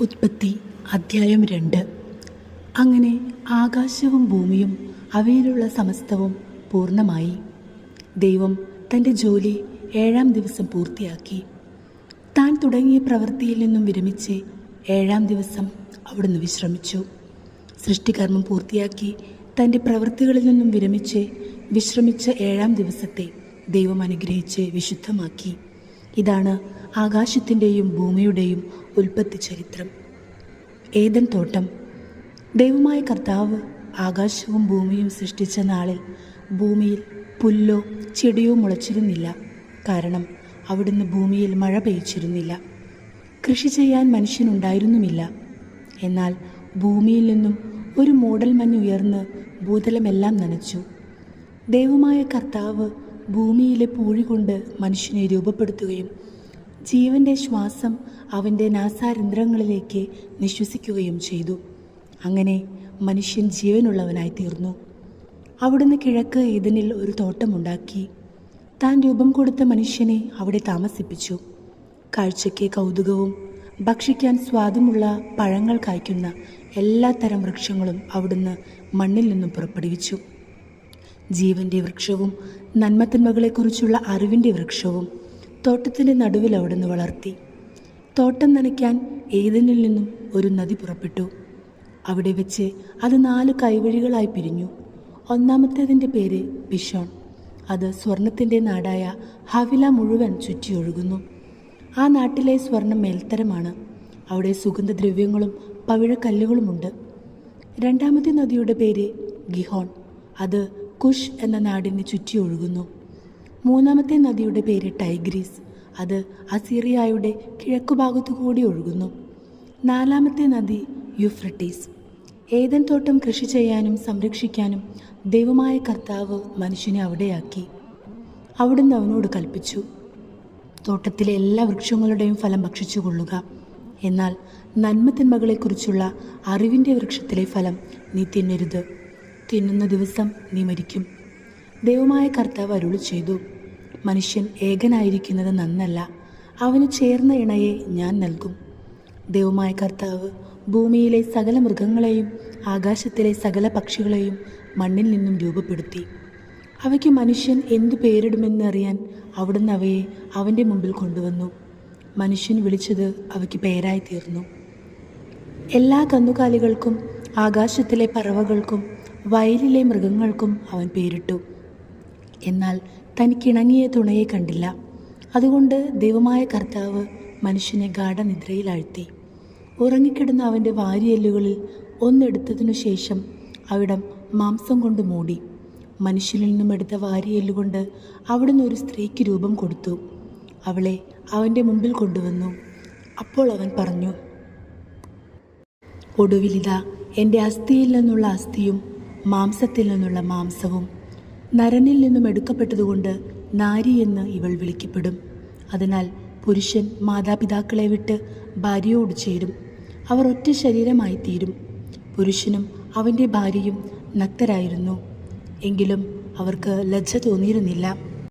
ഉൽപ്പത്തി അധ്യായം 2. അങ്ങനെ ആകാശവും ഭൂമിയും അവയിലുള്ള സമസ്തവും പൂർണ്ണമായി. ദൈവം തൻ്റെ ജോലി 7-ാം ദിവസം പൂർത്തിയാക്കി. താൻ തുടങ്ങിയ പ്രവൃത്തിയിൽ നിന്നും വിരമിച്ച് 7-ാം ദിവസം അവിടുന്ന് വിശ്രമിച്ചു. സൃഷ്ടികർമ്മം പൂർത്തിയാക്കി തൻ്റെ പ്രവൃത്തികളിൽ നിന്നും വിശ്രമിച്ച 7-ാം ദിവസത്തെ ദൈവം അനുഗ്രഹിച്ച് വിശുദ്ധമാക്കി. ഇതാണ് ആകാശത്തിൻ്റെയും ഭൂമിയുടെയും ഉൽപ്പത്തി ചരിത്രം. ഏദൻ തോട്ടം. ദൈവമായ കർത്താവ് ആകാശവും ഭൂമിയും സൃഷ്ടിച്ച നാളിൽ ഭൂമിയിൽ പുല്ലോ ചെടിയോ മുളച്ചിരുന്നില്ല. കാരണം അവിടുന്ന് ഭൂമിയിൽ മഴ പെയ്ച്ചിരുന്നില്ല. കൃഷി ചെയ്യാൻ മനുഷ്യനുണ്ടായിരുന്നുമില്ല. എന്നാൽ ഭൂമിയിൽ നിന്നും ഒരു മൂടൽമഞ്ഞ് ഉയർന്ന് ഭൂതലമെല്ലാം നനച്ചു. ദൈവമായ കർത്താവ് ഭൂമിയിലെ പൂഴി കൊണ്ട് മനുഷ്യനെ രൂപപ്പെടുത്തുകയും ജീവൻ്റെ ശ്വാസം അവൻ്റെ നാസാരന്ധ്രങ്ങളിലേക്ക് നിശ്വസിക്കുകയും ചെയ്തു. അങ്ങനെ മനുഷ്യൻ ജീവനുള്ളവനായി തീർന്നു. അവിടുന്ന് കിഴക്ക് ഏദനിൽ ഒരു തോട്ടമുണ്ടാക്കി. താൻ രൂപം കൊടുത്ത മനുഷ്യനെ അവിടെ താമസിപ്പിച്ചു. കാഴ്ചയ്ക്ക് കൗതുകവും ഭക്ഷിക്കാൻ സ്വാദുമുള്ള പഴങ്ങൾ കായ്ക്കുന്ന എല്ലാ തരം വൃക്ഷങ്ങളും അവിടുന്ന് മണ്ണിൽ നിന്നും പുറപ്പെടുവിച്ചു. ജീവൻ്റെ വൃക്ഷവും നന്മത്തിന്മകളെക്കുറിച്ചുള്ള അറിവിൻ്റെ വൃക്ഷവും തോട്ടത്തിൻ്റെ നടുവിൽ അവിടുന്ന് വളർത്തി. തോട്ടം നനയ്ക്കാൻ ഏദനിൽ നിന്നും ഒരു നദി പുറപ്പെട്ടു. അവിടെ വെച്ച് അത് 4 കൈവഴികളായി പിരിഞ്ഞു. ഒന്നാമത്തേതിൻ്റെ പേര് പിഷോൺ. അത് സ്വർണത്തിൻ്റെ നാടായ ഹവില മുഴുവൻ ചുറ്റിയൊഴുകുന്നു. ആ നാട്ടിലെ സ്വർണം മേൽത്തരമാണ്. അവിടെ സുഗന്ധദ്രവ്യങ്ങളും പവിഴക്കല്ലുകളുമുണ്ട്. രണ്ടാമത്തെ നദിയുടെ പേര് ഗിഹോൺ. അത് കുഷ് എന്ന നാടിനെ ചുറ്റിയൊഴുകുന്നു. മൂന്നാമത്തെ നദിയുടെ പേര് ടൈഗ്രീസ്. അത് അസീറിയയുടെ കിഴക്കുഭാഗത്തു കൂടി ഒഴുകുന്നു. 4-ാമത്തെ നദി യൂഫ്രട്ടീസ്. ഏദൻ തോട്ടം കൃഷി ചെയ്യാനും സംരക്ഷിക്കാനും ദൈവമായ കർത്താവ് മനുഷ്യനെ അവിടെയാക്കി. അവിടുന്ന് അവനോട് കൽപ്പിച്ചു, തോട്ടത്തിലെ എല്ലാ വൃക്ഷങ്ങളുടെയും ഫലം ഭക്ഷിച്ചു കൊള്ളുക. എന്നാൽ നന്മത്തിന്മകളെക്കുറിച്ചുള്ള അറിവിൻ്റെ വൃക്ഷത്തിലെ ഫലം നീ തിന്നരുത്. തിന്നുന്ന ദിവസം നീ മരിക്കും. ദൈവമായ കർത്താവ് അരുളി ചെയ്തു, മനുഷ്യൻ ഏകനായിരിക്കുന്നത് നന്നല്ല. അവന് ചേർന്ന ഇണയെ ഞാൻ നൽകും. ദൈവമായ കർത്താവ് ഭൂമിയിലെ സകല മൃഗങ്ങളെയും ആകാശത്തിലെ സകല പക്ഷികളെയും മണ്ണിൽ നിന്നും രൂപപ്പെടുത്തി. അവയ്ക്ക് മനുഷ്യൻ എന്തു പേരിടുമെന്ന് അറിയാൻ അവിടുന്ന് അവയെ അവൻ്റെ മുമ്പിൽ കൊണ്ടുവന്നു. മനുഷ്യൻ വിളിച്ചത് അവയ്ക്ക് പേരായി തീർന്നു. എല്ലാ കന്നുകാലികൾക്കും ആകാശത്തിലെ പറവകൾക്കും വയലിലെ മൃഗങ്ങൾക്കും അവൻ പേരിട്ടു. എന്നാൽ തനിക്കിണങ്ങിയ തുണയെ കണ്ടില്ല. അതുകൊണ്ട് ദൈവമായ കർത്താവ് മനുഷ്യനെ ഗാഢനിദ്രയിലാഴ്ത്തി. ഉറങ്ങിക്കിടന്ന അവൻ്റെ വാരിയെല്ലുകളിൽ ഒന്നെടുത്തതിനു ശേഷം അവിടം മാംസം കൊണ്ട് മൂടി. മനുഷ്യനിൽ നിന്നും എടുത്ത വാരിയെല്ലുകൊണ്ട് അവിടുന്ന് ഒരു സ്ത്രീക്ക് രൂപം കൊടുത്തു. അവളെ അവൻ്റെ മുമ്പിൽ കൊണ്ടുവന്നു. അപ്പോൾ അവൻ പറഞ്ഞു, ഒടുവിലിതാ എൻ്റെ അസ്ഥിയിൽ നിന്നുള്ള അസ്ഥിയും മാംസത്തിൽ നിന്നുള്ള മാംസവും. നരനിൽ നിന്നും എടുക്കപ്പെട്ടതുകൊണ്ട് നാരി എന്ന് ഇവൾ വിളിക്കപ്പെടും. അതിനാൽ പുരുഷൻ മാതാപിതാക്കളെ വിട്ട് ഭാര്യയോട് ചേരും. അവർ ഒറ്റ ശരീരമായി തീരും. പുരുഷനും അവൻ്റെ ഭാര്യയും നഗ്നരായിരുന്നു. എങ്കിലും അവർക്ക് ലജ്ജ തോന്നിയിരുന്നില്ല.